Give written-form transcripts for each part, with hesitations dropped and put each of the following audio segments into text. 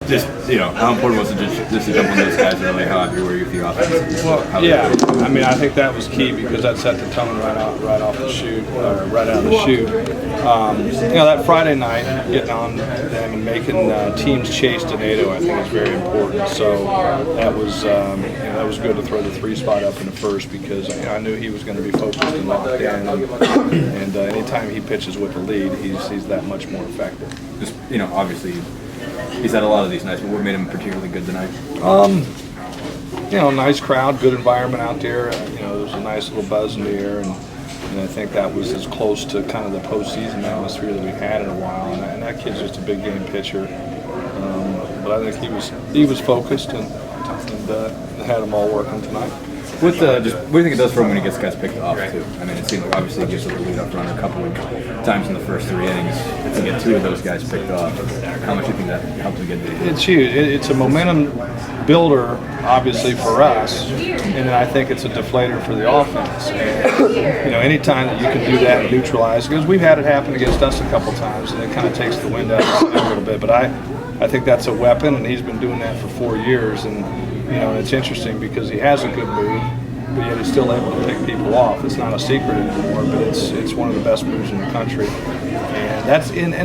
just, how important was it just to jump on those guys early? How happy were you with the offense? Well, yeah. I mean, I think that was key because that set the tone right off the shoot, or right out of the shoot. That Friday night, getting on them and making teams chase Donato, I think is very important. So that was good to throw the 3 spot up in the first because I knew he was going to be focused and locked in. And anytime he pitches with the lead, he's that much more effective. Just, obviously, he's had a lot of these nights, but what made him particularly good tonight? Nice crowd, good environment out there. There's a nice little buzz in the air, and I think that was as close to kind of the postseason atmosphere that we've had in a while. And that kid's just a big game pitcher. But I think he was focused and had them all working tonight. What do you think it does for him when he gets guys picked off too? I mean, it seemed like obviously he gives up the lead up front a couple of times in the first 3 innings. To get 2 of those guys picked off, how much do you think that helped him get the? It's huge. It's a momentum builder, obviously for us, and I think it's a deflator for the offense. And, anytime that you can do that and neutralize, because we've had it happen against us a couple times, and it kind of takes the wind out of the a little bit. But I think that's a weapon, and he's been doing that for 4 years. And it's interesting because he has a good move, but yet he's still able to pick people off. It's not a secret anymore, but it's one of the best moves in the country. And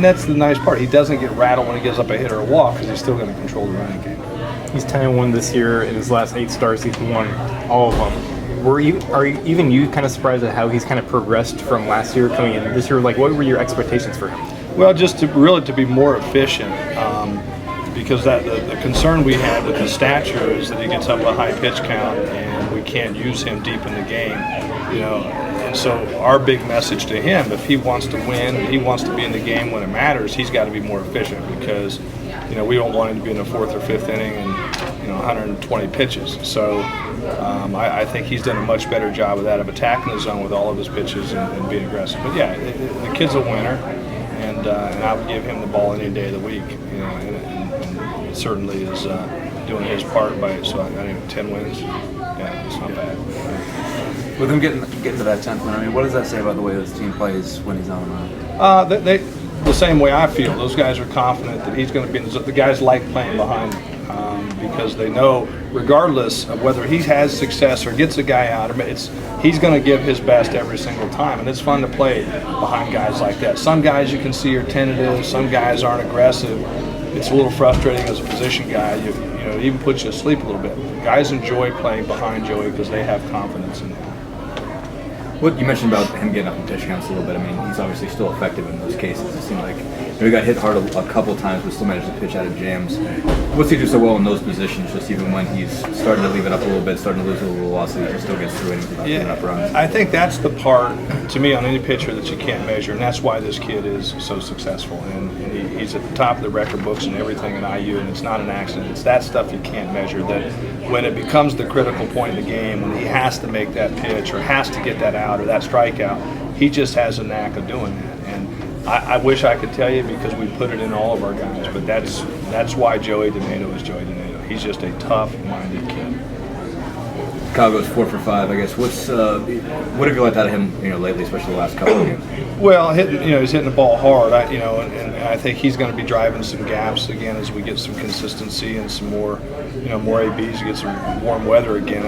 that's the nice part. He doesn't get rattled when he gives up a hit or a walk because he's still going to control the running game. He's 10-1 this year. In his last 8 starts, he's won all of them. Are you kind of surprised at how he's kind of progressed from last year coming in this year? Like, what were your expectations for him? Well, just to be more efficient. Because the concern we had with his stature is that he gets up a high pitch count and we can't use him deep in the game, And so our big message to him, if he wants to win and he wants to be in the game when it matters, he's got to be more efficient because, we don't want him to be in the 4th or 5th inning and 120 pitches. So I think he's done a much better job of that, of attacking the zone with all of his pitches and being aggressive. But yeah, the kid's a winner, and I would give him the ball any day of the week, and certainly is doing his part by it. So I think 10 wins, yeah, it's not bad. With him getting to that 10th win, I mean, what does that say about the way this team plays when he's on the mound? The same way I feel. Those guys are confident that he's going to be. The guys like playing behind him because they know, regardless of whether he has success or gets a guy out, he's going to give his best every single time, and it's fun to play behind guys like that. Some guys you can see are tentative. Some guys aren't aggressive. It's a little frustrating as a position guy. It even puts you to sleep a little bit. Guys enjoy playing behind Joey because they have confidence in him. What you mentioned about him getting up in pitch counts a little bit, I mean, he's obviously still effective in those cases. It seemed like he got hit hard a couple times, but still managed to pitch out of jams. What's he do so well in those positions, just even when he's starting to leave it up a little bit, starting to lose a little velocity, he still gets through anything, giving up runs? I think that's the part, to me, on any pitcher that you can't measure, and that's why this kid is so successful. And he's at the top of the record books and everything in IU, and it's not an accident. It's that stuff you can't measure, that when it becomes the critical point in the game, when he has to make that pitch or has to get that out or that strikeout, he just has a knack of doing that. And I wish I could tell you because we put it in all of our guys, but that's why Joey Donato is Joey Donato. He's just a tough-minded kid. Kyle goes 4 for 5. I guess what have you liked out of him, lately, especially the last couple of games? Well, he's hitting the ball hard. And I think he's going to be driving some gaps again as we get some consistency and some more, more ABs. Get some warm weather again.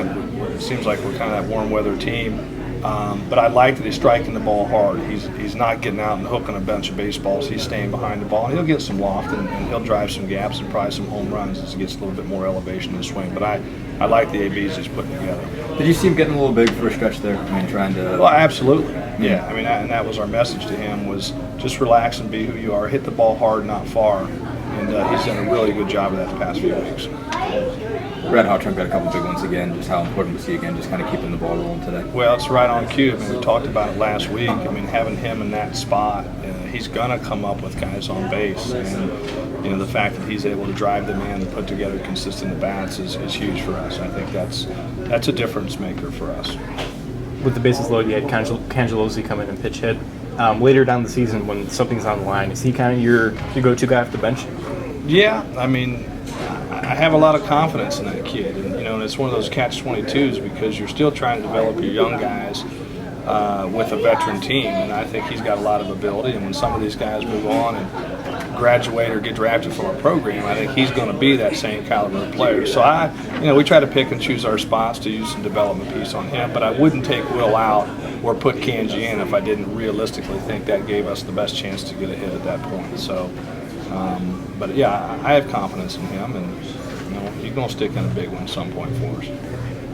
It seems like we're kind of that warm weather team. But I like that he's striking the ball hard. He's not getting out and hooking a bunch of baseballs. He's staying behind the ball. And he'll get some loft and he'll drive some gaps and probably some home runs as he gets a little bit more elevation in the swing. But I like the ABs he's putting together. Did you see him getting a little big for a stretch there? I mean, trying to... Well, absolutely. Yeah. I mean, and that was our message to him was just relax and be who you are. Hit the ball hard, not far. And he's done a really good job of that the past few weeks. Brad Hartrank got a couple big ones again. Just how important was he again, just kind of keeping the ball rolling today? Well, it's right on cue. I mean, we talked about it last week. I mean, having him in that spot, he's going to come up with guys on base. And, the fact that he's able to drive them in and put together consistent at-bats is huge for us. I think that's a difference maker for us. With the bases loaded, you had Cangelosi come in and pitch hit. Later down the season, when something's on the line, is he kind of your go-to guy off the bench? Yeah, I mean, I have a lot of confidence in that kid, and it's one of those catch-22s because you're still trying to develop your young guys with a veteran team, and I think he's got a lot of ability. And when some of these guys move on and graduate or get drafted from our program, I think he's going to be that same caliber of player. So we try to pick and choose our spots to use some development piece on him, but I wouldn't take Will out or put Kanji in if I didn't realistically think that gave us the best chance to get ahead at that point. So, but yeah, I have confidence in him, and he's going to stick in a big one at some point for us.